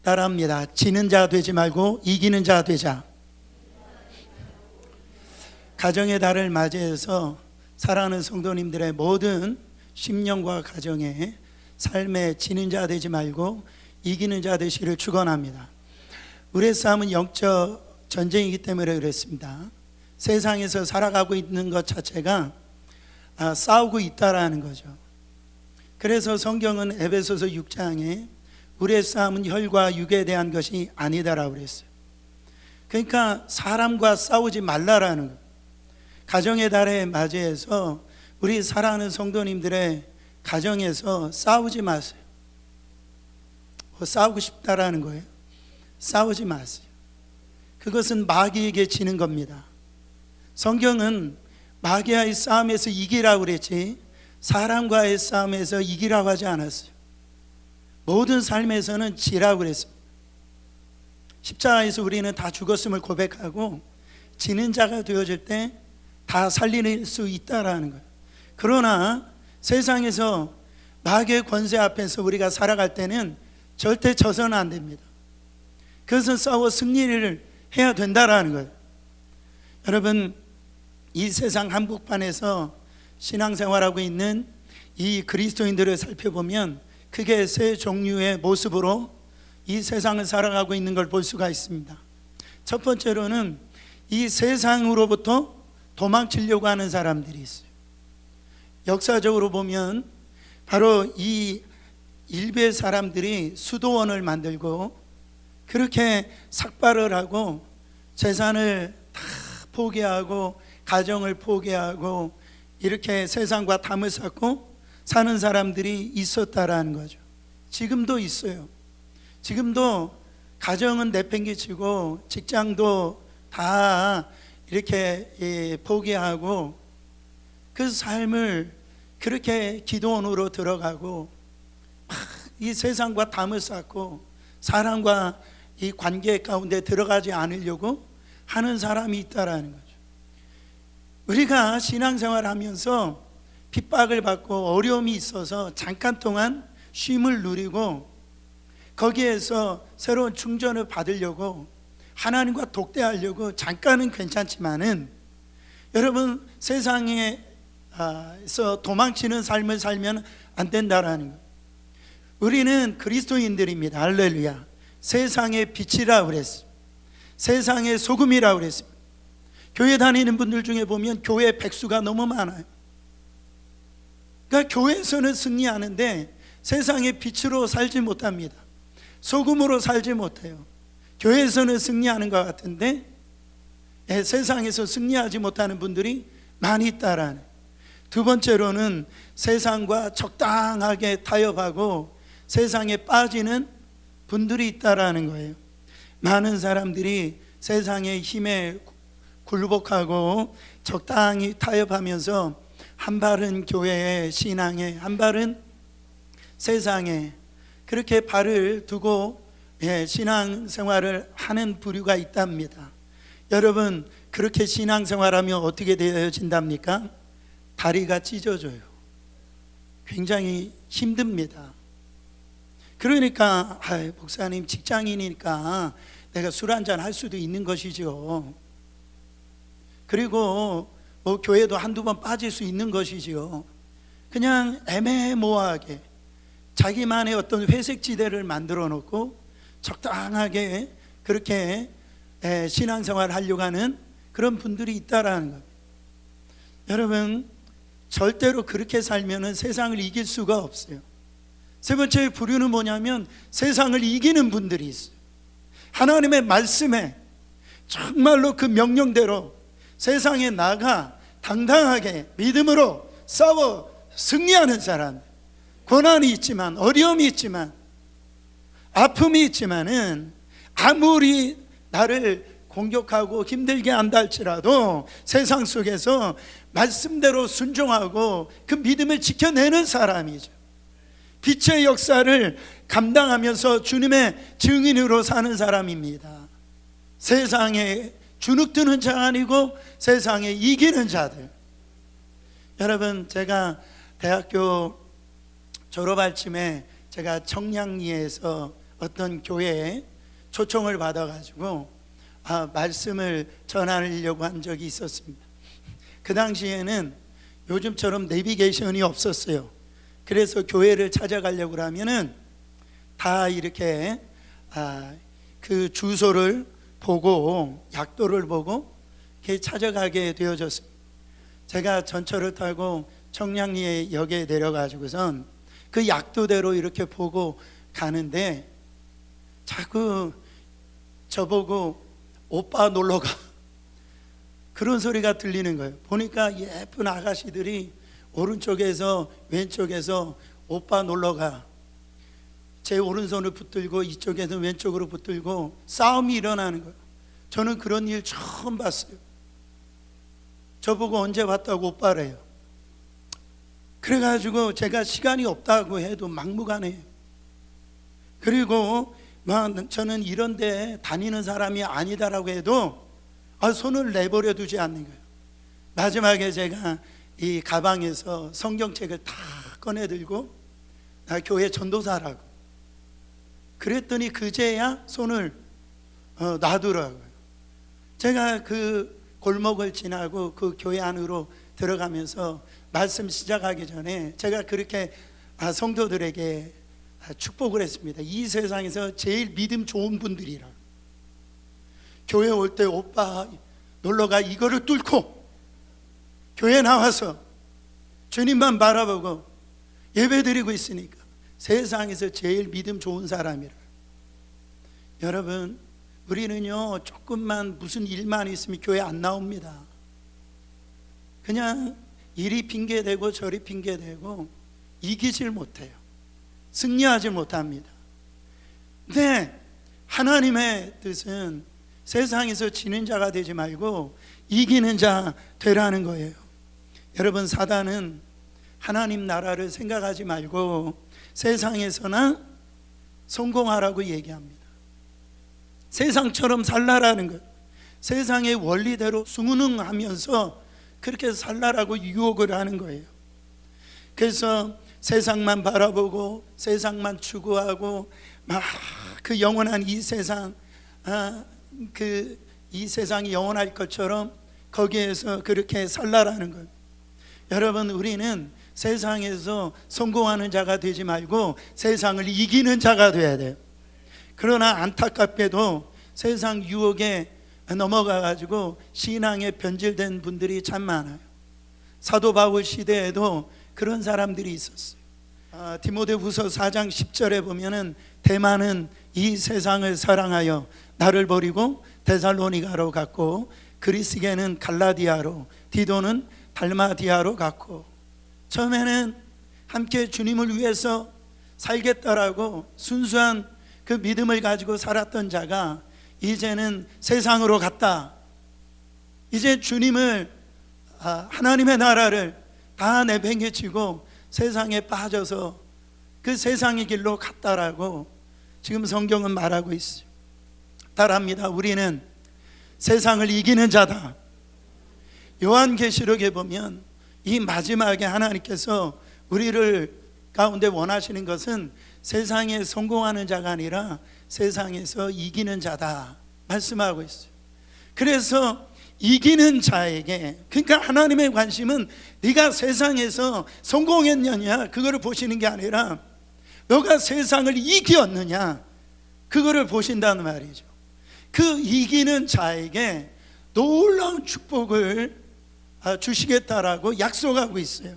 따라합니다. 지는 자 되지 말고 이기는 자 되자. 가정의 달을 맞이해서 사랑하는 성도님들의 모든 심령과 가정의 삶에 지는 자 되지 말고 이기는 자 되시기를 축원합니다. 우리의 싸움은 영적 전쟁이기 때문에 그렇습니다. 세상에서 살아가고 있는 것 자체가 싸우고 있다라는 거죠. 그래서 성경은 에베소서 6장에 우리의 싸움은 혈과 육에 대한 것이 아니다라고 그랬어요. 그러니까 사람과 싸우지 말라라는 거예요. 가정의 달에 맞이해서 우리 사랑하는 성도님들의 가정에서 싸우지 마세요. 싸우고 싶다라는 거예요. 싸우지 마세요. 그것은 마귀에게 지는 겁니다. 성경은 마귀와의 싸움에서 이기라고 그랬지 사람과의 싸움에서 이기라고 하지 않았어요. 모든 삶에서는 지라고 그랬습니다. 십자가에서 우리는 다 죽었음을 고백하고 지는 자가 되어질 때 다 살릴 수 있다라는 거예요. 그러나 세상에서 마귀의 권세 앞에서 우리가 살아갈 때는 절대 져서는 안 됩니다. 그것은 싸워 승리를 해야 된다라는 거예요. 여러분, 이 세상 한복판에서 신앙생활하고 있는 이 그리스도인들을 살펴보면 크게 세 종류의 모습으로 이 세상을 살아가고 있는 걸 볼 수가 있습니다. 첫 번째로는 이 세상으로부터 도망치려고 하는 사람들이 있어요. 역사적으로 보면 바로 이 일베 사람들이 수도원을 만들고 그렇게 삭발을 하고 재산을 다 포기하고 가정을 포기하고 이렇게 세상과 담을 쌓고 사는 사람들이 있었다라는 거죠. 지금도 있어요. 지금도 가정은 내팽개치고 직장도 다 이렇게 포기하고 그 삶을 그렇게 기도원으로 들어가고 이 세상과 담을 쌓고 사람과 이 관계 가운데 들어가지 않으려고 하는 사람이 있다라는 거죠. 우리가 신앙생활을 하면서 핍박을 받고 어려움이 있어서 잠깐 동안 쉼을 누리고 거기에서 새로운 충전을 받으려고 하나님과 독대하려고 잠깐은 괜찮지만은 여러분 세상에서 도망치는 삶을 살면 안 된다라는 거예요. 우리는 그리스도인들입니다. 할렐루야. 세상의 빛이라고 그랬어요. 세상의 소금이라고 그랬습니다. 교회 다니는 분들 중에 보면 교회 백수가 너무 많아요. 그러니까 교회에서는 승리하는데 세상의 빛으로 살지 못합니다. 소금으로 살지 못해요. 교회에서는 승리하는 것 같은데 세상에서 승리하지 못하는 분들이 많이 있다라는. 두 번째로는 세상과 적당하게 타협하고 세상에 빠지는 분들이 있다라는 거예요. 많은 사람들이 세상의 힘에 굴복하고 적당히 타협하면서 한 발은 교회에 신앙에 한 발은 세상에 그렇게 발을 두고 신앙생활을 하는 부류가 있답니다. 여러분 그렇게 신앙생활하면 어떻게 되어진답니까? 다리가 찢어져요. 굉장히 힘듭니다. 그러니까 목사님 직장인이니까 내가 술 한잔 할 수도 있는 것이죠. 그리고 뭐 교회도 한두 번 빠질 수 있는 것이죠. 그냥 애매모호하게 자기만의 어떤 회색지대를 만들어 놓고 적당하게 그렇게 신앙생활을 하려고 하는 그런 분들이 있다라는 겁니다. 여러분 절대로 그렇게 살면 세상을 이길 수가 없어요. 세 번째 부류는 뭐냐면 세상을 이기는 분들이 있어요. 하나님의 말씀에 정말로 그 명령대로 세상에 나가 당당하게 믿음으로 싸워 승리하는 사람. 고난이 있지만 어려움이 있지만 아픔이 있지만은 아무리 나를 공격하고 힘들게 한다 할지라도 세상 속에서 말씀대로 순종하고 그 믿음을 지켜내는 사람이죠. 빛의 역사를 감당하면서 주님의 증인으로 사는 사람입니다. 세상에 주눅드는 자가 아니고 세상에 이기는 자들. 여러분 제가 대학교 졸업할 쯤에 제가 청량리에서 어떤 교회에 초청을 받아가지고 말씀을 전하려고 한 적이 있었습니다. 그 당시에는 요즘처럼 내비게이션이 없었어요. 그래서 교회를 찾아가려고 하면은 다 이렇게 그 주소를 보고 약도를 보고 이렇게 찾아가게 되어졌습니다. 제가 전철을 타고 청량리역에 내려가지고선 그 약도대로 이렇게 보고 가는데 자꾸 저보고 오빠 놀러가 그런 소리가 들리는 거예요. 보니까 예쁜 아가씨들이 오른쪽에서 왼쪽에서 오빠 놀러가, 제 오른손을 붙들고 이쪽에서 왼쪽으로 붙들고 싸움이 일어나는 거예요. 저는 그런 일 처음 봤어요. 저보고 언제 봤다고 오빠래요. 그래가지고 제가 시간이 없다고 해도 막무가내예요. 그리고 저는 이런 데 다니는 사람이 아니다라고 해도 손을 내버려 두지 않는 거예요. 마지막에 제가 이 가방에서 성경책을 다 꺼내 들고 나 교회 전도사라고 그랬더니 그제야 손을 놔두라고요. 제가 그 골목을 지나고 그 교회 안으로 들어가면서 말씀 시작하기 전에 제가 그렇게 성도들에게 축복을 했습니다. 이 세상에서 제일 믿음 좋은 분들이라, 교회 올 때 오빠 놀러가 이거를 뚫고 교회 나와서 주님만 바라보고 예배 드리고 있으니까 세상에서 제일 믿음 좋은 사람이라. 여러분, 우리는요 조금만 무슨 일만 있으면 교회 안 나옵니다. 그냥 이리 핑계대고 저리 핑계대고 이기질 못해요. 승리하지 못합니다. 근데 하나님의 뜻은 세상에서 지는 자가 되지 말고 이기는 자 되라는 거예요. 여러분, 사단은 하나님 나라를 생각하지 말고 세상에서나 성공하라고 얘기합니다. 세상처럼 살라라는 것, 세상의 원리대로 순응하면서 그렇게 살라라고 유혹을 하는 거예요. 그래서 세상만 바라보고 세상만 추구하고 막 그 영원한 이 세상, 이 세상이 영원할 것처럼 거기에서 그렇게 살라라는 것. 여러분, 우리는 세상에서 성공하는 자가 되지 말고 세상을 이기는 자가 되어야 돼요. 그러나 안타깝게도 세상 유혹에 넘어가 가지고 신앙에 변질된 분들이 참 많아요. 사도 바울 시대에도 그런 사람들이 있었어요. 디모데후서 4장 10절에 보면은 대만은 이 세상을 사랑하여 나를 버리고 데살로니가로 갔고 그리스게는 갈라디아로, 디도는 달마디아로 갔고. 처음에는 함께 주님을 위해서 살겠다라고 순수한 그 믿음을 가지고 살았던 자가 이제는 세상으로 갔다. 이제 주님을, 하나님의 나라를 다 내팽개치고 세상에 빠져서 그 세상의 길로 갔다라고 지금 성경은 말하고 있어요. 따라합니다. 우리는 세상을 이기는 자다. 요한계시록에 보면 이 마지막에 하나님께서 우리를 가운데 원하시는 것은 세상에 성공하는 자가 아니라 세상에서 이기는 자다 말씀하고 있어요. 그래서 이기는 자에게, 그러니까 하나님의 관심은 네가 세상에서 성공했느냐 그거를 보시는 게 아니라 너가 세상을 이겼느냐 그거를 보신다는 말이죠. 그 이기는 자에게 놀라운 축복을 주시겠다라고 약속하고 있어요.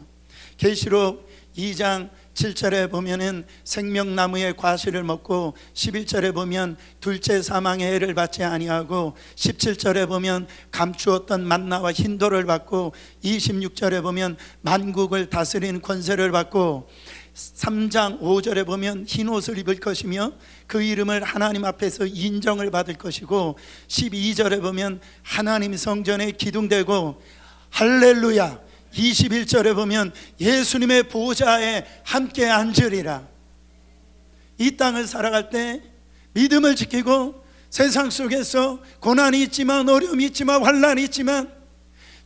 계시록 2장 7절에 보면은 생명나무의 과실을 먹고, 11절에 보면 둘째 사망의 해를 받지 아니하고, 17절에 보면 감추었던 만나와 흰돌을 받고, 26절에 보면 만국을 다스리는 권세를 받고, 3장 5절에 보면 흰옷을 입을 것이며 그 이름을 하나님 앞에서 인정을 받을 것이고, 12절에 보면 하나님 성전에 기둥되고, 할렐루야, 21절에 보면 예수님의 보좌에 함께 앉으리라. 이 땅을 살아갈 때 믿음을 지키고 세상 속에서 고난이 있지만 어려움이 있지만 환난이 있지만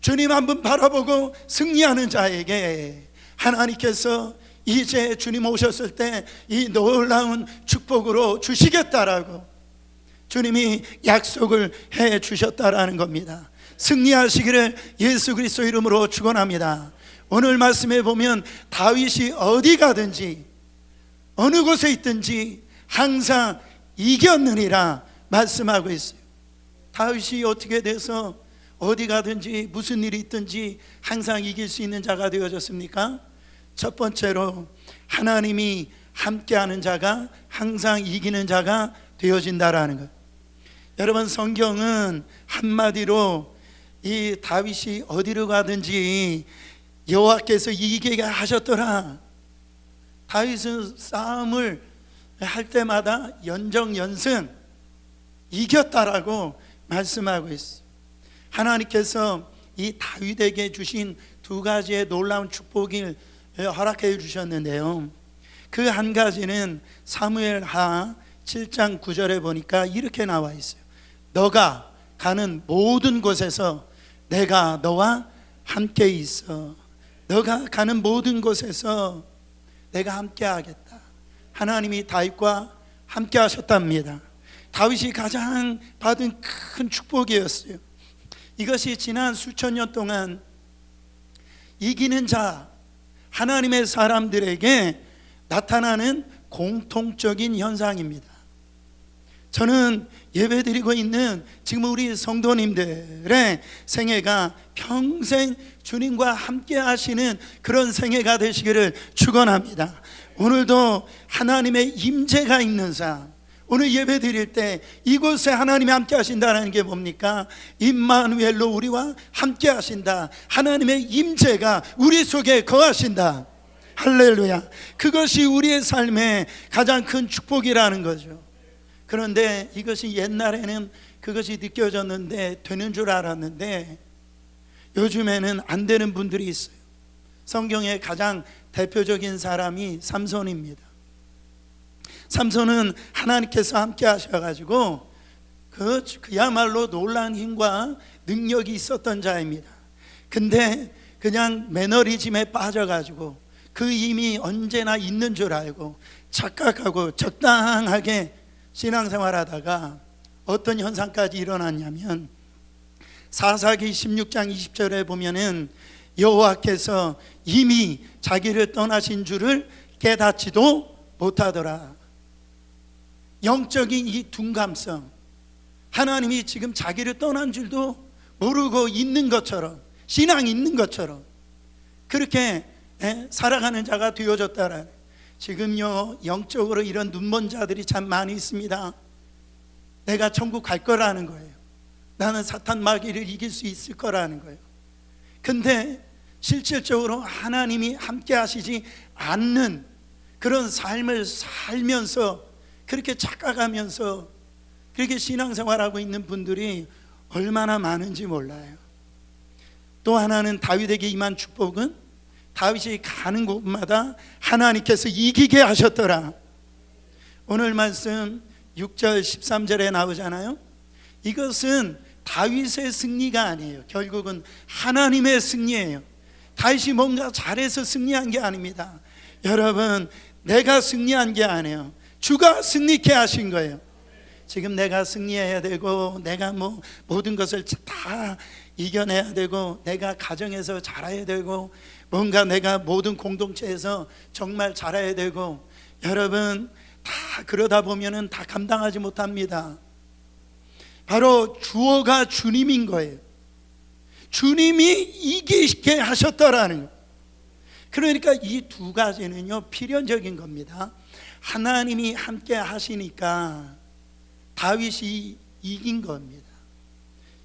주님 한 분 바라보고 승리하는 자에게 하나님께서 이제 주님 오셨을 때 이 놀라운 축복으로 주시겠다라고 주님이 약속을 해 주셨다라는 겁니다. 승리하시기를 예수 그리스도 이름으로 축원합니다. 오늘 말씀에 보면 다윗이 어디 가든지 어느 곳에 있든지 항상 이겼느니라 말씀하고 있어요. 다윗이 어떻게 돼서 어디 가든지 무슨 일이 있든지 항상 이길 수 있는 자가 되어졌습니까? 첫 번째로 하나님이 함께하는 자가 항상 이기는 자가 되어진다라는 것. 여러분, 성경은 한마디로 이 다윗이 어디로 가든지 여호와께서 이기게 하셨더라. 다윗은 싸움을 할 때마다 연정연승 이겼다라고 말씀하고 있어요. 하나님께서 이 다윗에게 주신 두 가지의 놀라운 축복을 허락해 주셨는데요, 그 한 가지는 사무엘하 7장 9절에 보니까 이렇게 나와 있어요. 너가 가는 모든 곳에서 내가 너와 함께 있어. 너가 가는 모든 곳에서 내가 함께 하겠다. 하나님이 다윗과 함께 하셨답니다. 다윗이 가장 받은 큰 축복이었어요. 이것이 지난 수천 년 동안 이기는 자, 하나님의 사람들에게 나타나는 공통적인 현상입니다. 저는 예배드리고 있는 지금 우리 성도님들의 생애가 평생 주님과 함께 하시는 그런 생애가 되시기를 축원합니다. 오늘도 하나님의 임재가 있는 삶, 오늘 예배 드릴 때 이곳에 하나님이 함께 하신다는 게 뭡니까? 임마누엘로 우리와 함께 하신다. 하나님의 임재가 우리 속에 거하신다. 할렐루야. 그것이 우리의 삶의 가장 큰 축복이라는 거죠. 그런데 이것이 옛날에는 그것이 느껴졌는데 되는 줄 알았는데 요즘에는 안 되는 분들이 있어요. 성경의 가장 대표적인 사람이 삼손입니다. 삼손은 하나님께서 함께 하셔가지고 그야말로 놀라운 힘과 능력이 있었던 자입니다. 근데 그냥 매너리즘에 빠져가지고 그 힘이 언제나 있는 줄 알고 착각하고 적당하게 신앙생활하다가 어떤 현상까지 일어났냐면 사사기 16장 20절에 보면은 여호와께서 이미 자기를 떠나신 줄을 깨닫지도 못하더라. 영적인 이 둔감성, 하나님이 지금 자기를 떠난 줄도 모르고 있는 것처럼, 신앙이 있는 것처럼 그렇게 살아가는 자가 되어졌다라. 지금요 영적으로 이런 눈먼 자들이 참 많이 있습니다. 내가 천국 갈 거라는 거예요. 나는 사탄 마귀를 이길 수 있을 거라는 거예요. 근데 실질적으로 하나님이 함께 하시지 않는 그런 삶을 살면서 그렇게 착각하면서 그렇게 신앙생활하고 있는 분들이 얼마나 많은지 몰라요. 또 하나는 다윗에게 임한 축복은 다윗이 가는 곳마다 하나님께서 이기게 하셨더라. 오늘 말씀 6절 13절에 나오잖아요. 이것은 다윗의 승리가 아니에요. 결국은 하나님의 승리예요. 다윗이 뭔가 잘해서 승리한 게 아닙니다. 여러분, 내가 승리한 게 아니에요. 주가 승리케 하신 거예요. 지금 내가 승리해야 되고 내가 모든 것을 다 이겨내야 되고 내가 가정에서 잘해야 되고 뭔가 내가 모든 공동체에서 정말 잘해야 되고, 여러분 다 그러다 보면은 다 감당하지 못합니다. 바로 주어가 주님인 거예요. 주님이 이기게 하셨더라는 거예요. 그러니까 이 두 가지는요 필연적인 겁니다. 하나님이 함께 하시니까 다윗이 이긴 겁니다.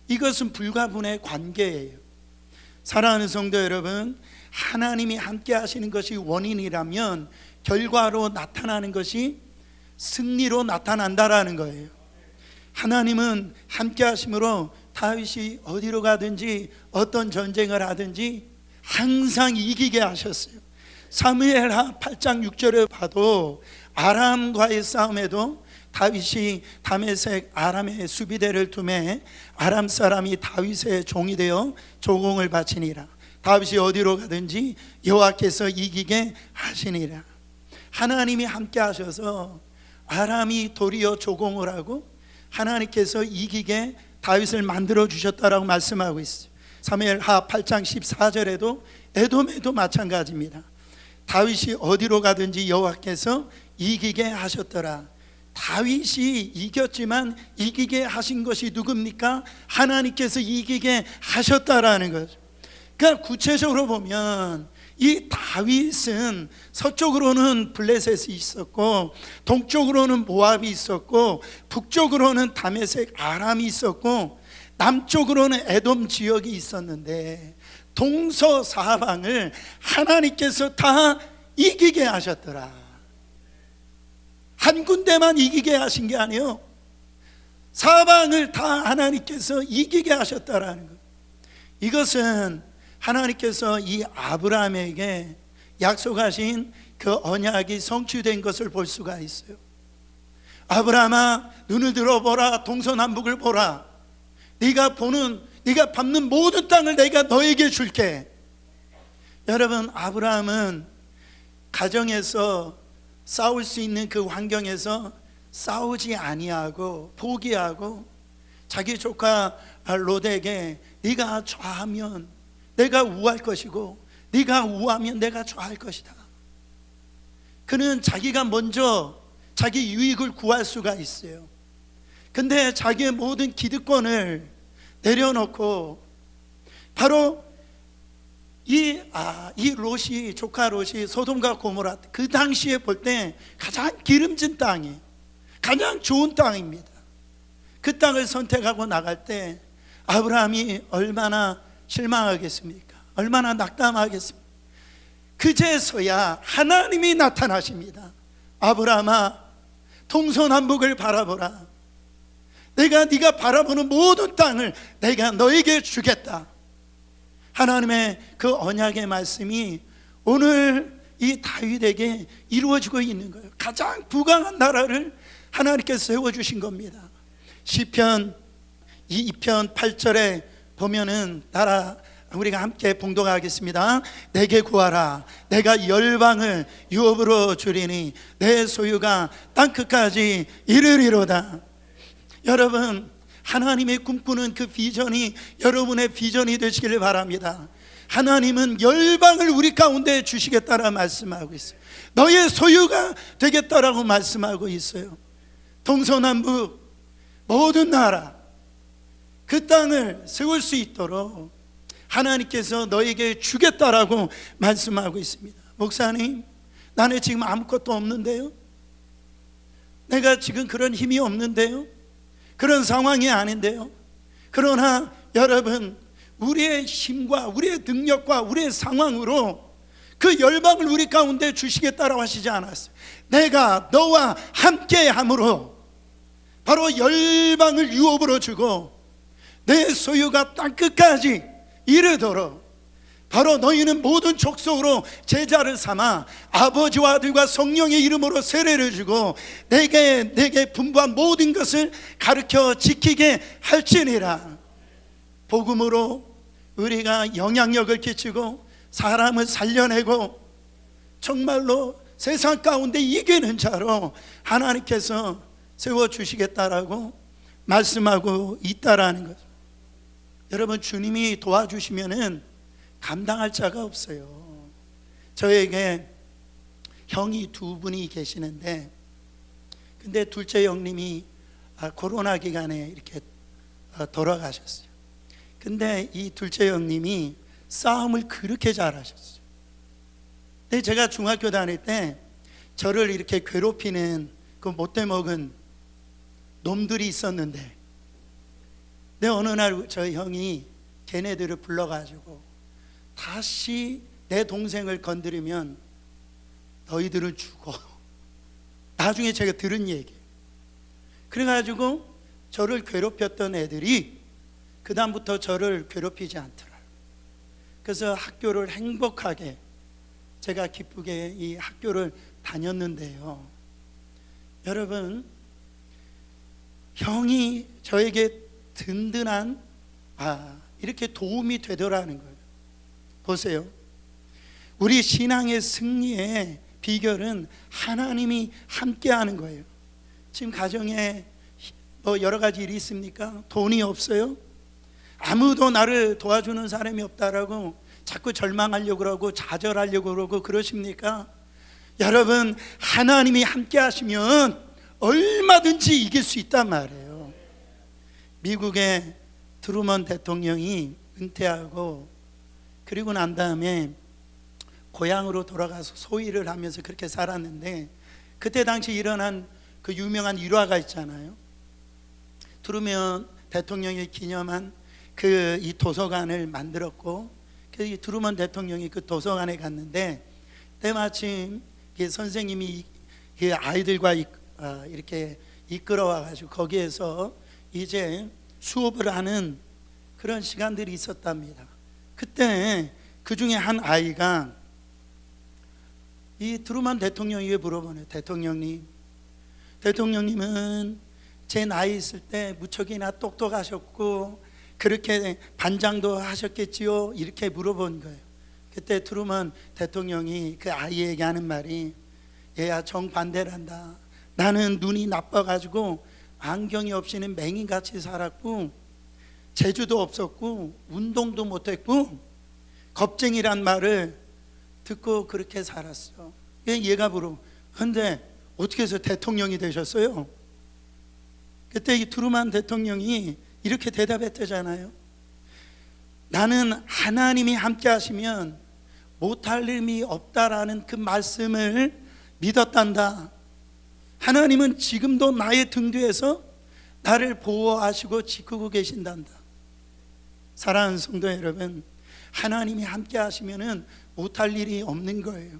이것은 불가분의 관계예요. 사랑하는 성도 여러분, 하나님이 함께 하시는 것이 원인이라면 결과로 나타나는 것이 승리로 나타난다라는 거예요. 하나님은 함께 하심으로 다윗이 어디로 가든지 어떤 전쟁을 하든지 항상 이기게 하셨어요. 사무엘하 8장 6절에 봐도 아람과의 싸움에도 다윗이 다메섹 아람의 수비대를 두매 아람 사람이 다윗의 종이 되어 조공을 바치니라. 다윗이 어디로 가든지 여호와께서 이기게 하시니라. 하나님이 함께 하셔서 아람이 도리어 조공을 하고 하나님께서 이기게 다윗을 만들어 주셨다라고 말씀하고 있어요. 사무엘하 8장 14절에도 에돔에도 마찬가지입니다. 다윗이 어디로 가든지 여호와께서 이기게 하셨더라. 다윗이 이겼지만 이기게 하신 것이 누굽니까? 하나님께서 이기게 하셨다라는 거죠. 그러니까 구체적으로 보면 이 다윗은 서쪽으로는 블레셋이 있었고 동쪽으로는 모압이 있었고 북쪽으로는 다메섹 아람이 있었고 남쪽으로는 에돔 지역이 있었는데 동서사방을 하나님께서 다 이기게 하셨더라. 한 군데만 이기게 하신 게 아니에요. 사방을 다 하나님께서 이기게 하셨다라는 것. 이것은 하나님께서 이 아브라함에게 약속하신 그 언약이 성취된 것을 볼 수가 있어요. 아브라함아, 눈을 들어보라. 동서남북을 보라. 네가 밟는 모든 땅을 내가 너에게 줄게. 여러분, 아브라함은 가정에서 싸울 수 있는 그 환경에서 싸우지 아니하고 포기하고 자기 조카 롯에게 네가 좌하면 내가 우할 것이고 네가 우하면 내가 좌할 것이다. 그는 자기가 먼저 자기 유익을 구할 수가 있어요. 근데 자기의 모든 기득권을 내려놓고 바로 이 롯이, 조카 롯이 소돔과 고모라 그 당시에 볼 때 가장 기름진 땅이 가장 좋은 땅입니다. 그 땅을 선택하고 나갈 때 아브라함이 얼마나 실망하겠습니까? 얼마나 낙담하겠습니까? 그제서야 하나님이 나타나십니다. 아브라함아, 동서남북을 바라보라. 내가 네가 바라보는 모든 땅을 내가 너에게 주겠다. 하나님의 그 언약의 말씀이 오늘 이 다윗에게 이루어지고 있는 거예요. 가장 부강한 나라를 하나님께서 세워주신 겁니다. 시편 2편 8절에 보면은 우리가 함께 봉독하겠습니다. 내게 구하라. 내가 열방을 유업으로 주리니 내 소유가 땅끝까지 이르리로다. 여러분, 하나님의 꿈꾸는 그 비전이 여러분의 비전이 되시길 바랍니다. 하나님은 열방을 우리 가운데 주시겠다라 말씀하고 있어요. 너의 소유가 되겠다라고 말씀하고 있어요. 동서남북 모든 나라 그 땅을 세울 수 있도록 하나님께서 너에게 주겠다라고 말씀하고 있습니다. 목사님, 나는 지금 아무것도 없는데요. 내가 지금 그런 힘이 없는데요. 그런 상황이 아닌데요. 그러나 여러분, 우리의 힘과 우리의 능력과 우리의 상황으로 그 열방을 우리 가운데 주시겠다라고 하시지 않았어요. 내가 너와 함께 함으로 바로 열방을 유업으로 주고 내 소유가 땅끝까지 이르도록 바로 너희는 모든 족속으로 제자를 삼아 아버지와 아들과 성령의 이름으로 세례를 주고 내게 분부한 모든 것을 가르쳐 지키게 할지니라. 복음으로 우리가 영향력을 끼치고 사람을 살려내고 정말로 세상 가운데 이기는 자로 하나님께서 세워주시겠다라고 말씀하고 있다라는 것. 여러분, 주님이 도와주시면은 감당할 자가 없어요. 저에게 형이 두 분이 계시는데, 근데 둘째 형님이 코로나 기간에 이렇게 돌아가셨어요. 근데 이 둘째 형님이 싸움을 그렇게 잘하셨어요. 근데 제가 중학교 다닐 때 저를 이렇게 괴롭히는 그 못돼 먹은 놈들이 있었는데, 근데 어느 날 저희 형이 걔네들을 불러가지고 다시 내 동생을 건드리면 너희들은 죽어. 나중에 제가 들은 얘기. 그래가지고 저를 괴롭혔던 애들이 그 다음부터 저를 괴롭히지 않더라. 그래서 학교를 행복하게 제가 기쁘게 이 학교를 다녔는데요. 여러분, 형이 저에게 든든한 이렇게 도움이 되더라는 거예요. 보세요. 우리 신앙의 승리의 비결은 하나님이 함께하는 거예요. 지금 가정에 뭐 여러 가지 일이 있습니까? 돈이 없어요? 아무도 나를 도와주는 사람이 없다라고 자꾸 절망하려고 그러고 좌절하려고 그러고 그러십니까? 여러분, 하나님이 함께 하시면 얼마든지 이길 수 있단 말이에요. 미국의 트루먼 대통령이 은퇴하고 그리고 난 다음에 고향으로 돌아가서 소일을 하면서 그렇게 살았는데, 그때 당시 일어난 그 유명한 일화가 있잖아요. 트루먼 대통령이 기념한 그 이 도서관을 만들었고, 그 트루먼 대통령이 그 도서관에 갔는데 때마침 선생님이 그 아이들과 이렇게 이끌어와 가지고 거기에서 이제 수업을 하는 그런 시간들이 있었답니다. 그때 그 중에 한 아이가 이 트루먼 대통령에게 물어보네요. 대통령님은 제 나이 있을 때 무척이나 똑똑하셨고 그렇게 반장도 하셨겠지요? 이렇게 물어본 거예요. 그때 트루먼 대통령이 그 아이에게 하는 말이, 얘야, 정반대란다. 나는 눈이 나빠가지고 안경이 없이는 맹인같이 살았고 재주도 없었고 운동도 못했고 겁쟁이란 말을 듣고 그렇게 살았어. 얘가 물어, 근데 어떻게 해서 대통령이 되셨어요? 그때 이 트루먼 대통령이 이렇게 대답했대잖아요. 나는 하나님이 함께 하시면 못할 일이 없다라는 그 말씀을 믿었단다. 하나님은 지금도 나의 등 뒤에서 나를 보호하시고 지키고 계신단다. 사랑하는 성도 여러분, 하나님이 함께 하시면 못할 일이 없는 거예요.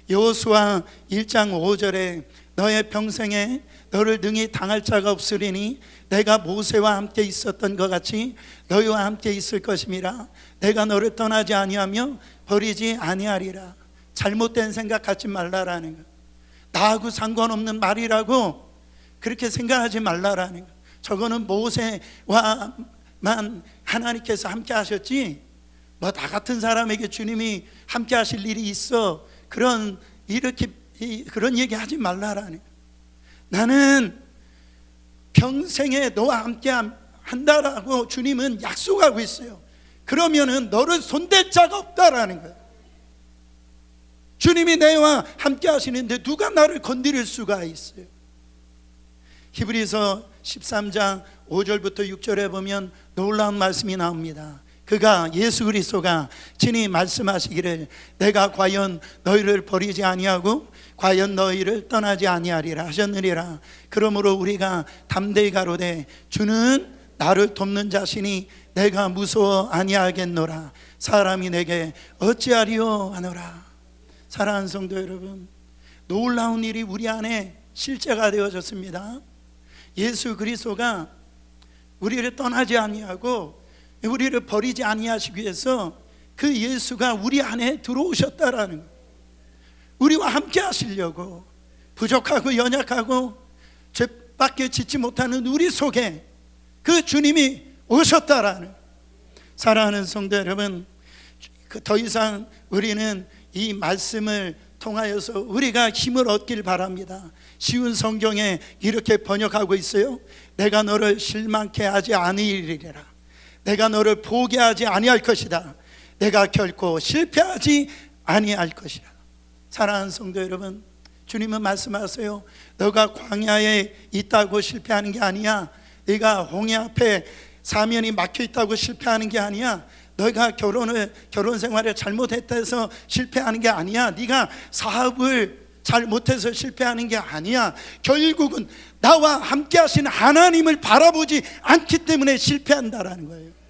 여호수아 1장 5절에 너의 평생에 너를 능히 당할 자가 없으리니 내가 모세와 함께 있었던 것 같이 너희와 함께 있을 것임이라. 내가 너를 떠나지 아니하며 버리지 아니하리라. 잘못된 생각 갖지 말라라는 거. 나하고 상관없는 말이라고 그렇게 생각하지 말라라는 거. 저거는 모세와만 하나님께서 함께 하셨지 뭐 나 같은 사람에게 주님이 함께 하실 일이 있어, 그런 얘기 하지 말라라는 거. 나는 평생에 너와 함께 한다라고 주님은 약속하고 있어요. 그러면은 너를 손댈 자가 없다라는 거예요. 주님이 내와 함께 하시는데 누가 나를 건드릴 수가 있어요? 히브리서 13장 5절부터 6절에 보면 놀라운 말씀이 나옵니다. 그가 예수 그리스도가 친히 말씀하시기를 내가 과연 너희를 버리지 아니하고 과연 너희를 떠나지 아니하리라 하셨느니라. 그러므로 우리가 담대히 가로되 주는 나를 돕는 자시니 내가 무서워 아니하겠노라. 사람이 내게 어찌하리요 하노라. 사랑하는 성도 여러분, 놀라운 일이 우리 안에 실제가 되어졌습니다. 예수 그리스도가 우리를 떠나지 아니하고 우리를 버리지 아니하시기 위해서 그 예수가 우리 안에 들어오셨다라는 거예요. 우리와 함께 하시려고, 부족하고 연약하고 죄밖에 짓지 못하는 우리 속에 그 주님이 오셨다라는 거예요. 사랑하는 성도 여러분, 더 이상 우리는 이 말씀을 통하여서 우리가 힘을 얻길 바랍니다. 쉬운 성경에 이렇게 번역하고 있어요. 내가 너를 실망케 하지 아니하리라. 내가 너를 포기하지 아니할 것이다. 내가 결코 실패하지 아니할 것이라. 사랑하는 성도 여러분, 주님은 말씀하세요. 너가 광야에 있다고 실패하는 게 아니야. 네가 홍해 앞에 사면이 막혀 있다고 실패하는 게 아니야. 너가 결혼 생활을 잘못했다 해서 실패하는 게 아니야. 네가 사업을 잘못해서 실패하는 게 아니야. 결국은 나와 함께 하신 하나님을 바라보지 않기 때문에 실패한다라는 거예요.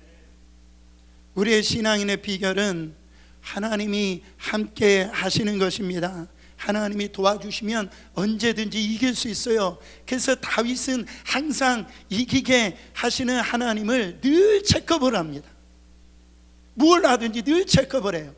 우리의 신앙인의 비결은 하나님이 함께 하시는 것입니다. 하나님이 도와주시면 언제든지 이길 수 있어요. 그래서 다윗은 항상 이기게 하시는 하나님을 늘 체크업을 합니다. 뭘 하든지 늘 체크업을 해요.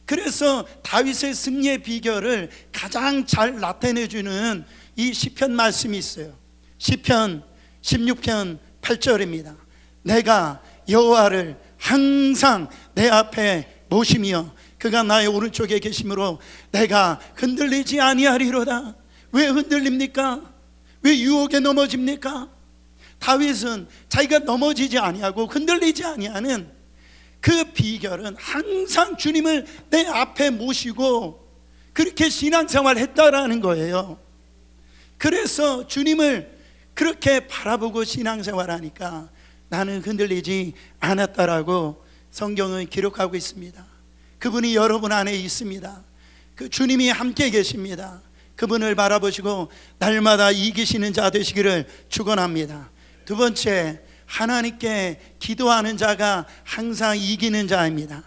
그래서 다윗의 승리의 비결을 가장 잘 나타내주는 이 시편 말씀이 있어요. 시편 16편 8절입니다. 내가 여호와를 항상 내 앞에 모심이여 그가 나의 오른쪽에 계심으로 내가 흔들리지 아니하리로다. 왜 흔들립니까? 왜 유혹에 넘어집니까? 다윗은 자기가 넘어지지 아니하고 흔들리지 아니하는 그 비결은 항상 주님을 내 앞에 모시고 그렇게 신앙생활을 했다라는 거예요. 그래서 주님을 그렇게 바라보고 신앙생활하니까 나는 흔들리지 않았다라고 성경은 기록하고 있습니다. 그분이 여러분 안에 있습니다. 그 주님이 함께 계십니다. 그분을 바라보시고 날마다 이기시는 자 되시기를 축원합니다. 두 번째, 하나님께 기도하는 자가 항상 이기는 자입니다.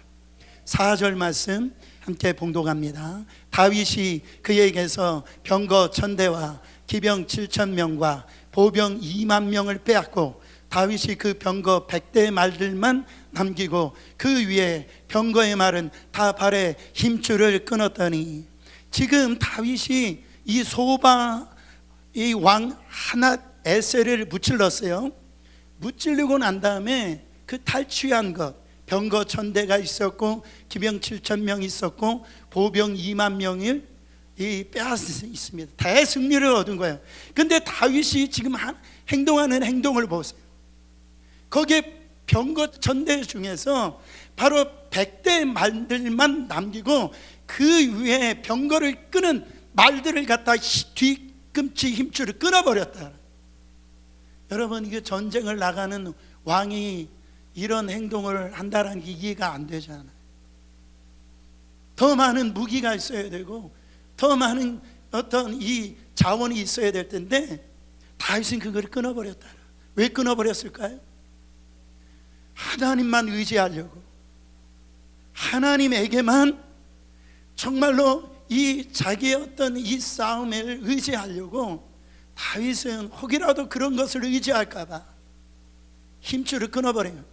4절 말씀 함께 봉독합니다. 다윗이 그에게서 병거 1000대와 기병 7000명과 보병 2만 명을 빼앗고 다윗이 그 병거 100대의 말들만 남기고 그 위에 병거의 말은 다 발에 힘줄을 끊었더니, 지금 다윗이 이 소바 이 왕 하나 에셀을 무찔렀어요. 무찔르고 난 다음에 그 탈취한 것, 병거 1000대가 있었고 기병 7000명 있었고 보병 2만 명을 빼앗습니다. 대승리를 얻은 거예요. 근데 다윗이 지금 행동하는 행동을 보세요. 거기에 병거 1000대 중에서 바로 100대 말들만 남기고 그 위에 병거를 끄는 말들을 갖다 뒤꿈치 힘줄을 끊어버렸다. 여러분, 이게 전쟁을 나가는 왕이 이런 행동을 한다는 게 이해가 안 되잖아요. 더 많은 무기가 있어야 되고 더 많은 어떤 이 자원이 있어야 될 텐데 다윗은 그걸 끊어버렸다. 왜 끊어버렸을까요? 하나님만 의지하려고, 하나님에게만 정말로 이 자기의 어떤 이 싸움을 의지하려고 다윗은 혹이라도 그런 것을 의지할까봐 힘줄을 끊어버려요.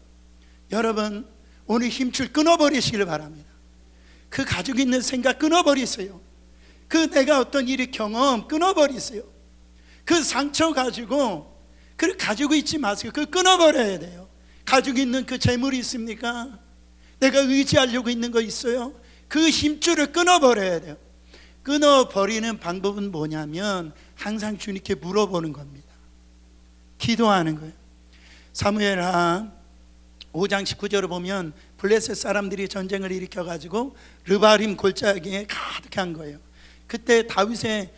여러분, 오늘 힘줄 끊어버리시길 바랍니다. 그 가지고 있는 생각 끊어버리세요. 그 내가 어떤 일이 경험 끊어버리세요. 그 상처 가지고 그걸 가지고 있지 마세요. 그걸 끊어버려야 돼요. 가지고 있는 그 재물이 있습니까? 내가 의지하려고 있는 거 있어요? 그 힘줄을 끊어버려야 돼요. 끊어버리는 방법은 뭐냐면 항상 주님께 물어보는 겁니다. 기도하는 거예요. 사무엘하 5장 19절을 보면 블레셋 사람들이 전쟁을 일으켜가지고 르바림 골짜기에 가득한 거예요. 그때 다윗의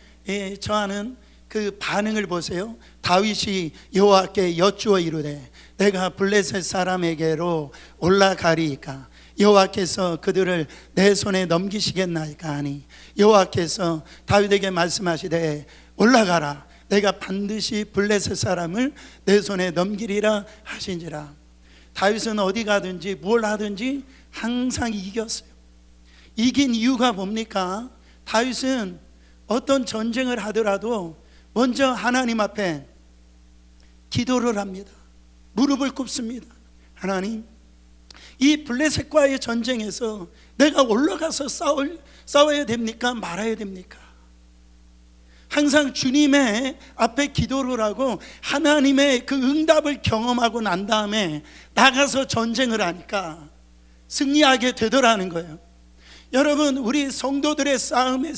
저하는 그 반응을 보세요. 다윗이 여호와께 여쭈어 이르되 내가 블레셋 사람에게로 올라가리이까 여호와께서 그들을 내 손에 넘기시겠나이까 하니 여호와께서 다윗에게 말씀하시되 올라가라 내가 반드시 블레셋 사람을 내 손에 넘기리라 하신지라. 다윗은 어디 가든지 뭘 하든지 항상 이겼어요. 이긴 이유가 뭡니까? 다윗은 어떤 전쟁을 하더라도 먼저 하나님 앞에 기도를 합니다. 무릎을 꿇습니다. 하나님, 이 블레셋과의 전쟁에서 내가 올라가서 싸워야 됩니까? 말아야 됩니까? 항상 주님의 앞에 기도를 하고 하나님의 그 응답을 경험하고 난 다음에 나가서 전쟁을 하니까 승리하게 되더라는 거예요. 여러분, 우리 성도들의 싸움의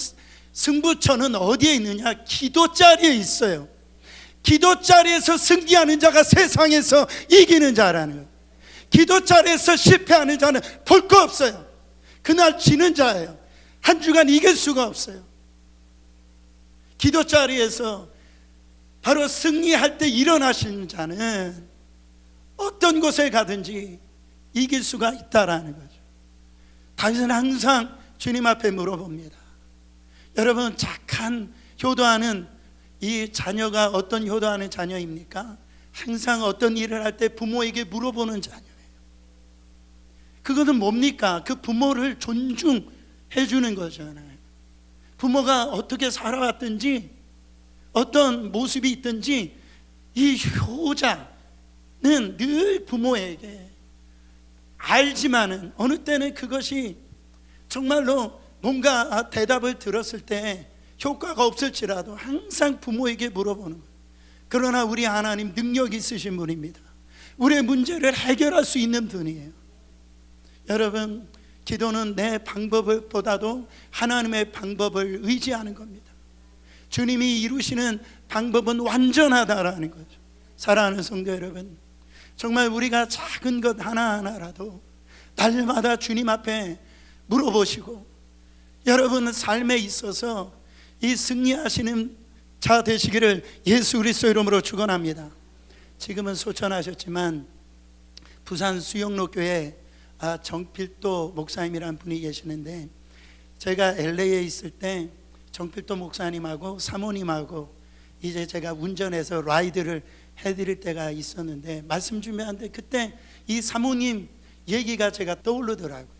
승부처는 어디에 있느냐? 기도 자리에 있어요. 기도 자리에서 승리하는 자가 세상에서 이기는 자라는 거예요. 기도 자리에서 실패하는 자는 볼 거 없어요. 그날 지는 자예요. 한 주간 이길 수가 없어요. 기도 자리에서 바로 승리할 때 일어나시는 자는 어떤 곳에 가든지 이길 수가 있다라는 거죠. 다윗은 항상 주님 앞에 물어봅니다. 여러분, 착한 효도하는 이 자녀가 어떤 효도하는 자녀입니까? 항상 어떤 일을 할 때 부모에게 물어보는 자녀예요. 그것은 뭡니까? 그 부모를 존중해 주는 거잖아요. 부모가 어떻게 살아왔든지 어떤 모습이 있든지 이 효자는 늘 부모에게 알지만은 어느 때는 그것이 정말로 뭔가 대답을 들었을 때 효과가 없을지라도 항상 부모에게 물어보는 거예요. 그러나 우리 하나님 능력 있으신 분입니다. 우리의 문제를 해결할 수 있는 분이에요. 여러분, 기도는 내 방법보다도 하나님의 방법을 의지하는 겁니다. 주님이 이루시는 방법은 완전하다라는 거죠. 사랑하는 성도 여러분, 정말 우리가 작은 것 하나하나라도 날마다 주님 앞에 물어보시고, 여러분 삶에 있어서 이 승리하시는 자 되시기를 예수 그리스도 이름으로 축원합니다. 지금은 소천하셨지만 부산 수영로교회 정필도 목사님이라는 분이 계시는데, 제가 LA에 있을 때 정필도 목사님하고 사모님하고 이제 제가 운전해서 라이드를 해드릴 때가 있었는데, 말씀 준비하는데 그때 이 사모님 얘기가 제가 떠오르더라고요.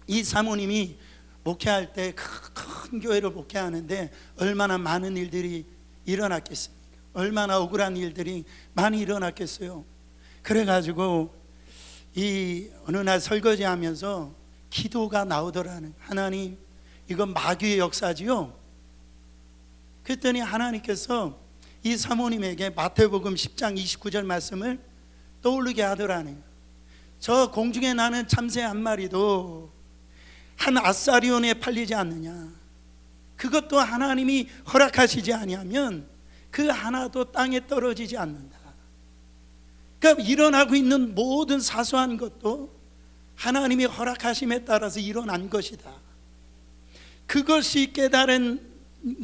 이 사모님이 목회할 때 큰 교회를 목회하는데 얼마나 많은 일들이 일어났겠습니까? 얼마나 억울한 일들이 많이 일어났겠어요. 그래가지고 이 어느 날 설거지하면서 기도가 나오더라는, 하나님 이건 마귀의 역사지요. 그랬더니 하나님께서 이 사모님에게 마태복음 10장 29절 말씀을 떠오르게 하더라는, 저 공중에 나는 참새 한 마리도 한 아사리온에 팔리지 않느냐, 그것도 하나님이 허락하시지 아니하면 그 하나도 땅에 떨어지지 않는다. 그러니까 일어나고 있는 모든 사소한 것도 하나님이 허락하심에 따라서 일어난 것이다. 그것이 깨달은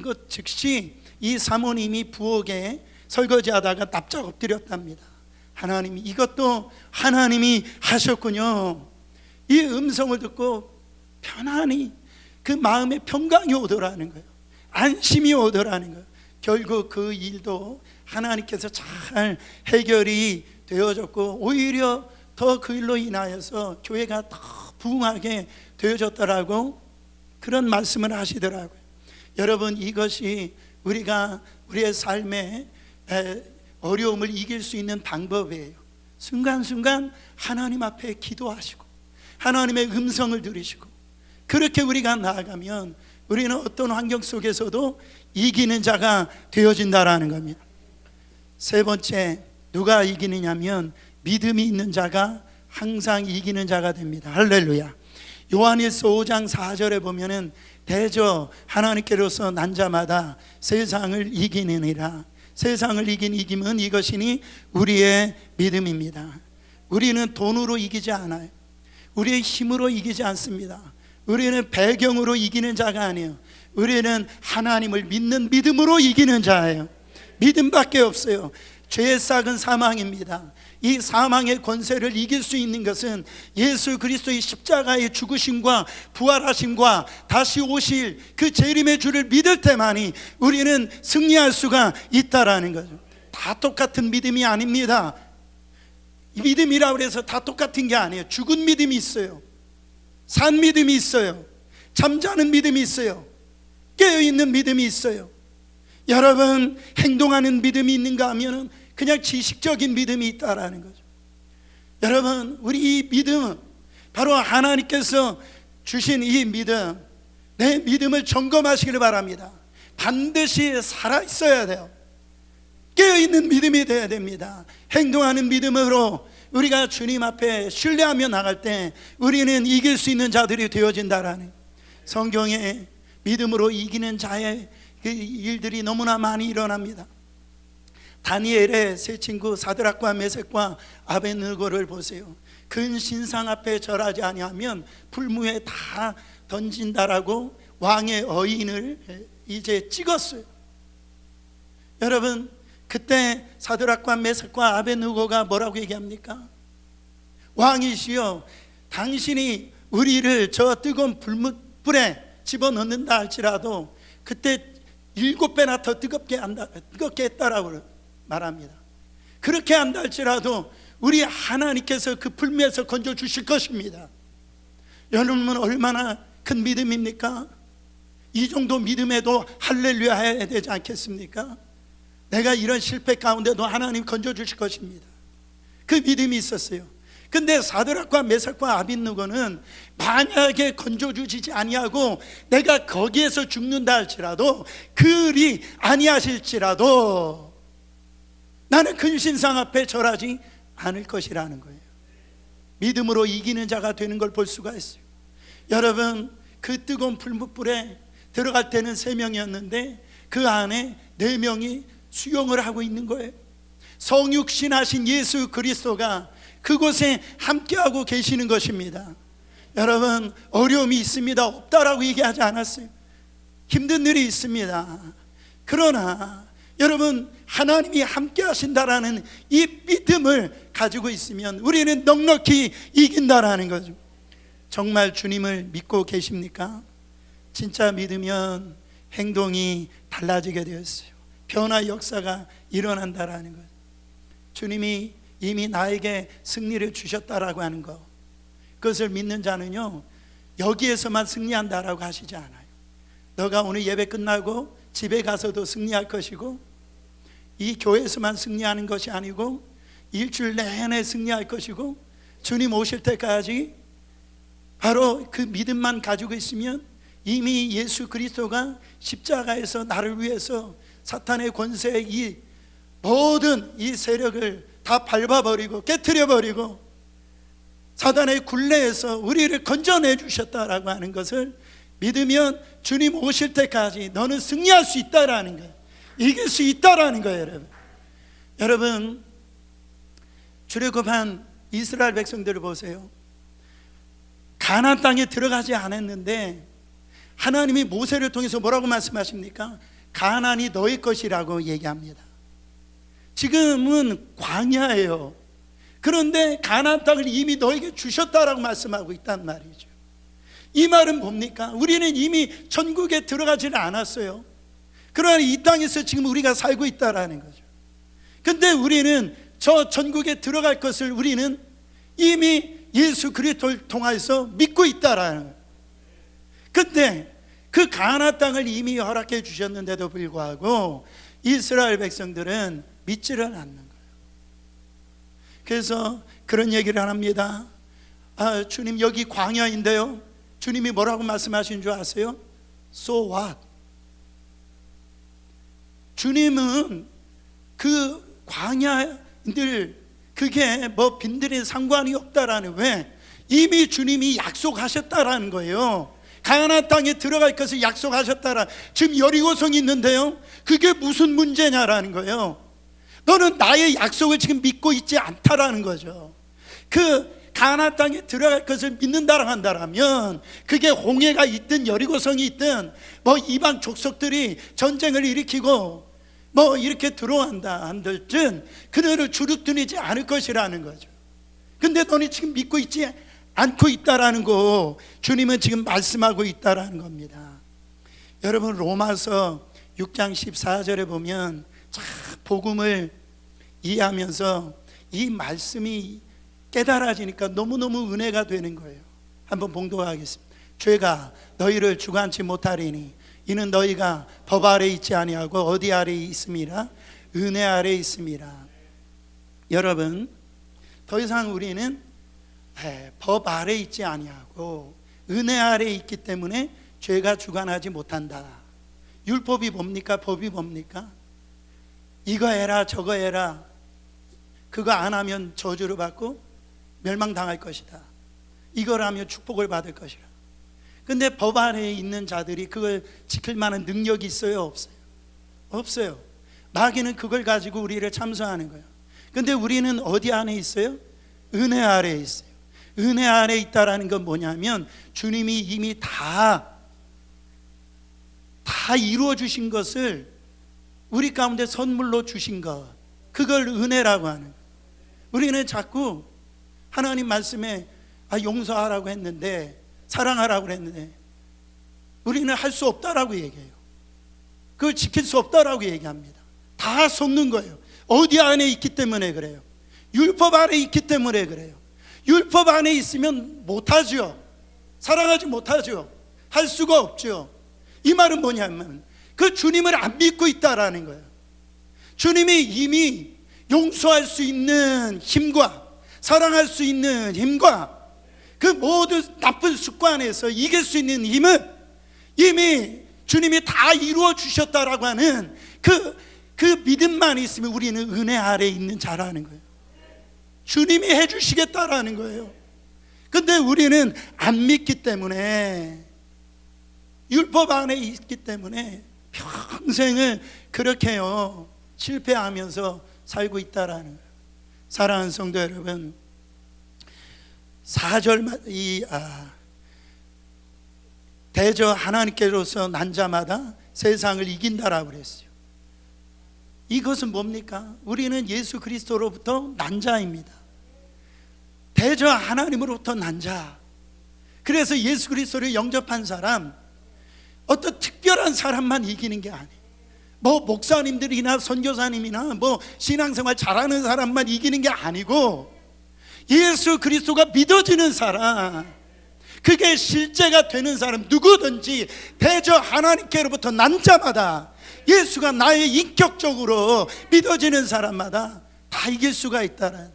것 즉시 이 사모님이 부엌에 설거지하다가 납작 엎드렸답니다. 하나님, 이것도 하나님이 하셨군요. 이 음성을 듣고 편안히 그 마음에 평강이 오더라는 거예요. 안심이 오더라는 거예요. 결국 그 일도 하나님께서 잘 해결이 되어졌고, 오히려 더 그 일로 인하여서 교회가 더 부흥하게 되어졌더라고, 그런 말씀을 하시더라고요. 여러분, 이것이 우리가 우리의 삶에 어려움을 이길 수 있는 방법이에요. 순간순간 하나님 앞에 기도하시고 하나님의 음성을 들으시고, 그렇게 우리가 나아가면 우리는 어떤 환경 속에서도 이기는 자가 되어진다라는 겁니다. 세 번째, 누가 이기느냐면 믿음이 있는 자가 항상 이기는 자가 됩니다. 할렐루야. 요한일서 5장 4절에 보면은 대저 하나님께로서 난 자마다 세상을 이기느니라. 세상을 이긴 이김은 이것이니 우리의 믿음입니다. 우리는 돈으로 이기지 않아요. 우리의 힘으로 이기지 않습니다. 우리는 배경으로 이기는 자가 아니에요. 우리는 하나님을 믿는 믿음으로 이기는 자예요. 믿음밖에 없어요. 죄의 싹은 사망입니다. 이 사망의 권세를 이길 수 있는 것은 예수 그리스도의 십자가의 죽으심과 부활하심과 다시 오실 그 재림의 주를 믿을 때만이 우리는 승리할 수가 있다라는 거죠. 다 똑같은 믿음이 아닙니다. 믿음이라고 해서 다 똑같은 게 아니에요. 죽은 믿음이 있어요. 산 믿음이 있어요. 잠자는 믿음이 있어요. 깨어있는 믿음이 있어요. 여러분, 행동하는 믿음이 있는가 하면 그냥 지식적인 믿음이 있다라는 거죠. 여러분, 우리 이 믿음은 바로 하나님께서 주신 이 믿음, 내 믿음을 점검하시기를 바랍니다. 반드시 살아있어야 돼요. 깨어있는 믿음이 되어야 됩니다. 행동하는 믿음으로 우리가 주님 앞에 신뢰하며 나갈 때 우리는 이길 수 있는 자들이 되어진다라는, 성경에 믿음으로 이기는 자의 그 일들이 너무나 많이 일어납니다. 다니엘의 세 친구 사드락과 메섹과 아벳느고를 보세요. 근 신상 앞에 절하지 아니하면 불무에 다 던진다라고 왕의 어인을 이제 찍었어요. 여러분, 그때 사드락과 메섹과 아벳느고가 뭐라고 얘기합니까? 왕이시여, 당신이 우리를 저 뜨거운 불에 집어넣는다 할지라도 그때 7배나 더 뜨겁게 했다라고 말합니다. 그렇게 한다 할지라도 우리 하나님께서 그 불미에서 건져 주실 것입니다. 여러분은 얼마나 큰 믿음입니까? 이 정도 믿음에도 할렐루야 해야 되지 않겠습니까? 내가 이런 실패 가운데도 하나님 건져 주실 것입니다. 그 믿음이 있었어요. 근데 사드락과 메삭과 아벳느고는 만약에 건져주시지 아니하고 내가 거기에서 죽는다 할지라도, 그리 아니하실지라도 나는 근신상 앞에 절하지 않을 것이라는 거예요. 믿음으로 이기는 자가 되는 걸 볼 수가 있어요. 여러분, 그 뜨거운 풀무불에 들어갈 때는 3명이었는데 그 안에 4명이 수용을 하고 있는 거예요. 성육신하신 예수 그리스도가 그곳에 함께하고 계시는 것입니다. 여러분, 어려움이 있습니다. 없다라고 얘기하지 않았어요. 힘든 일이 있습니다. 그러나 여러분, 하나님이 함께 하신다라는 이 믿음을 가지고 있으면 우리는 넉넉히 이긴다라는 거죠. 정말 주님을 믿고 계십니까? 진짜 믿으면 행동이 달라지게 되었어요. 변화 역사가 일어난다라는 거죠. 주님이 이미 나에게 승리를 주셨다라고 하는 것, 그것을 믿는 자는요, 여기에서만 승리한다라고 하시지 않아요. 너가 오늘 예배 끝나고 집에 가서도 승리할 것이고, 이 교회에서만 승리하는 것이 아니고 일주일 내내 승리할 것이고, 주님 오실 때까지 바로 그 믿음만 가지고 있으면 이미 예수 그리스도가 십자가에서 나를 위해서 사탄의 권세, 이 모든 이 세력을 다 밟아버리고 깨트려버리고 사단의 굴레에서 우리를 건져내 주셨다라고 하는 것을 믿으면 주님 오실 때까지 너는 승리할 수 있다라는 거예요. 이길 수 있다라는 거예요. 여러분, 여러분, 출애굽한 이스라엘 백성들을 보세요. 가나안 땅에 들어가지 않았는데 하나님이 모세를 통해서 뭐라고 말씀하십니까? 가나안이 너희 것이라고 얘기합니다. 지금은 광야예요. 그런데 가나안 땅을 이미 너에게 주셨다라고 말씀하고 있단 말이죠. 이 말은 뭡니까? 우리는 이미 천국에 들어가지는 않았어요. 그러나 이 땅에서 지금 우리가 살고 있다라는 거죠. 근데 우리는 저 천국에 들어갈 것을 우리는 이미 예수 그리스도를 통해서 믿고 있다라는 거예요. 근데 그 가나안 땅을 이미 허락해 주셨는데도 불구하고 이스라엘 백성들은 믿지를 않는 거예요. 그래서 그런 얘기를 합니다. 주님, 여기 광야인데요, 주님이 뭐라고 말씀하신 줄 아세요? So what? 주님은 그 광야들 그게 뭐 빈들이 상관이 없다라는, 왜? 이미 주님이 약속하셨다라는 거예요. 가나안 땅에 들어갈 것을 약속하셨다라. 지금 여리고성이 있는데요, 그게 무슨 문제냐라는 거예요. 너는 나의 약속을 지금 믿고 있지 않다라는 거죠. 그 가나안 땅에 들어갈 것을 믿는다라고 한다면 그게 홍해가 있든 여리고성이 있든 뭐 이방 족속들이 전쟁을 일으키고 뭐 이렇게 들어간다 한들든 그들을 주눅들이지 않을 것이라는 거죠. 근데 너는 지금 믿고 있지 않고 있다라는 거 주님은 지금 말씀하고 있다라는 겁니다. 여러분, 로마서 6장 14절에 보면 참 복음을 이해하면서 이 말씀이 깨달아지니까 너무너무 은혜가 되는 거예요. 한번 봉독하겠습니다. 죄가 너희를 주관치 못하리니 이는 너희가 법 아래 있지 아니하고 어디 아래 있음이라? 은혜 아래 있음이라. 여러분, 더 이상 우리는 법 아래 있지 아니하고 은혜 아래 있기 때문에 죄가 주관하지 못한다. 율법이 뭡니까? 법이 뭡니까? 이거 해라 저거 해라, 그거 안 하면 저주를 받고 멸망당할 것이다, 이걸 하면 축복을 받을 것이라. 근데 법 아래에 있는 자들이 그걸 지킬 만한 능력이 있어요? 없어요? 없어요. 마귀는 그걸 가지고 우리를 참소하는 거예요. 근데 우리는 어디 안에 있어요? 은혜 아래에 있어요. 은혜 아래에 있다라는 건 뭐냐면 주님이 이미 다 이루어 주신 것을 우리 가운데 선물로 주신 것, 그걸 은혜라고 하는 거예요. 우리는 자꾸 하나님 말씀에 용서하라고 했는데, 사랑하라고 했는데 우리는 할 수 없다라고 얘기해요. 그걸 지킬 수 없다라고 얘기합니다. 다 속는 거예요. 어디 안에 있기 때문에 그래요. 율법 안에 있기 때문에 그래요. 율법 안에 있으면 못하죠. 사랑하지 못하죠. 할 수가 없죠. 이 말은 뭐냐면 그 주님을 안 믿고 있다라는 거예요. 주님이 이미 용서할 수 있는 힘과 사랑할 수 있는 힘과 그 모든 나쁜 습관에서 이길 수 있는 힘은 이미 주님이 다 이루어 주셨다라고 하는 그 믿음만 있으면 우리는 은혜 아래에 있는 자라는 거예요. 주님이 해주시겠다라는 거예요. 근데 우리는 안 믿기 때문에, 율법 안에 있기 때문에 평생을 그렇게요 실패하면서 살고 있다라는 거예요. 사랑하는 성도 여러분, 4절 대저 하나님께로서 난 자마다 세상을 이긴다라고 그랬어요. 이것은 뭡니까? 우리는 예수 그리스도로부터 난 자입니다. 대저 하나님으로부터 난 자. 그래서 예수 그리스도를 영접한 사람, 어떤 특별한 사람만 이기는 게 아니에요. 뭐 목사님들이나 선교사님이나 뭐 신앙생활 잘하는 사람만 이기는 게 아니고, 예수 그리스도가 믿어지는 사람, 그게 실제가 되는 사람, 누구든지 대저 하나님께로부터 난 자마다, 예수가 나의 인격적으로 믿어지는 사람마다 다 이길 수가 있다는,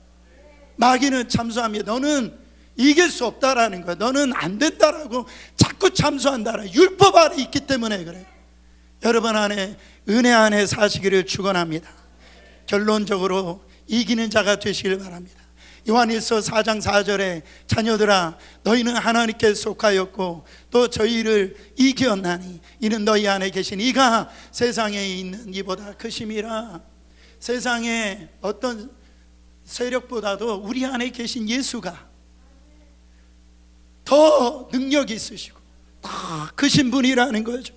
마귀는 참소합니다. 너는 이길 수 없다라는 거야. 너는 안 된다라고 자꾸 참소한다라. 율법 아래 있기 때문에 그래요. 여러분 안에 은혜 안에 사시기를 축원합니다. 결론적으로 이기는 자가 되시길 바랍니다. 요한일서 4장 4절에 자녀들아 너희는 하나님께 속하였고 또 저희를 이기었나니 이는 너희 안에 계신 이가 세상에 있는 이보다 크심이라. 세상의 어떤 세력보다도 우리 안에 계신 예수가 더 능력이 있으시고 더 크신 분이라는 거죠.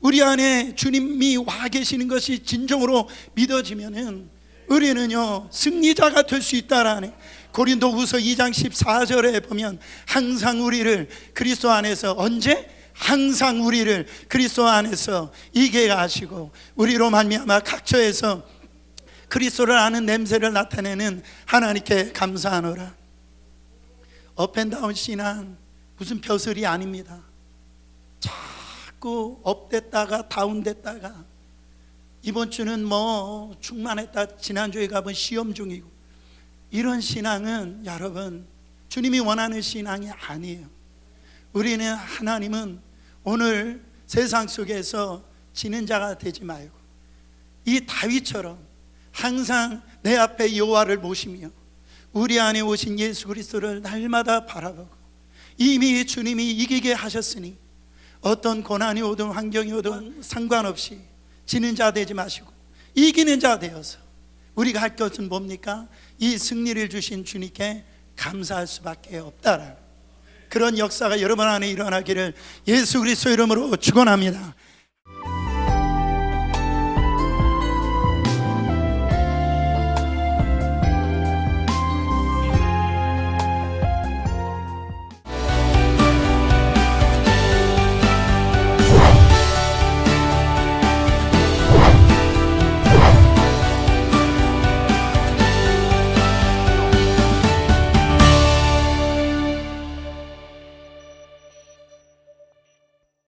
우리 안에 주님이 와 계시는 것이 진정으로 믿어지면은 우리는요 승리자가 될 수 있다라는, 고린도후서 2장 14절에 보면 항상 우리를 그리스도 안에서, 언제? 항상 우리를 그리스도 안에서 이기게 하시고 우리로 말미암아 각처에서 그리스도를 아는 냄새를 나타내는 하나님께 감사하노라. 업앤다운 신앙 무슨 벼슬이 아닙니다. 자꾸 업됐다가 다운됐다가, 이번 주는 뭐 충만했다, 지난주에 가본 시험 중이고, 이런 신앙은 여러분 주님이 원하는 신앙이 아니에요. 우리는, 하나님은 오늘 세상 속에서 지는 자가 되지 말고 이 다윗처럼 항상 내 앞에 여호와를 모시며 우리 안에 오신 예수 그리스도를 날마다 바라보고, 이미 주님이 이기게 하셨으니 어떤 고난이 오든 환경이 오든 상관없이 지는 자 되지 마시고 이기는 자 되어서, 우리가 할 것은 뭡니까? 이 승리를 주신 주님께 감사할 수밖에 없다라는 그런 역사가 여러분 안에 일어나기를 예수 그리스도 이름으로 축원합니다.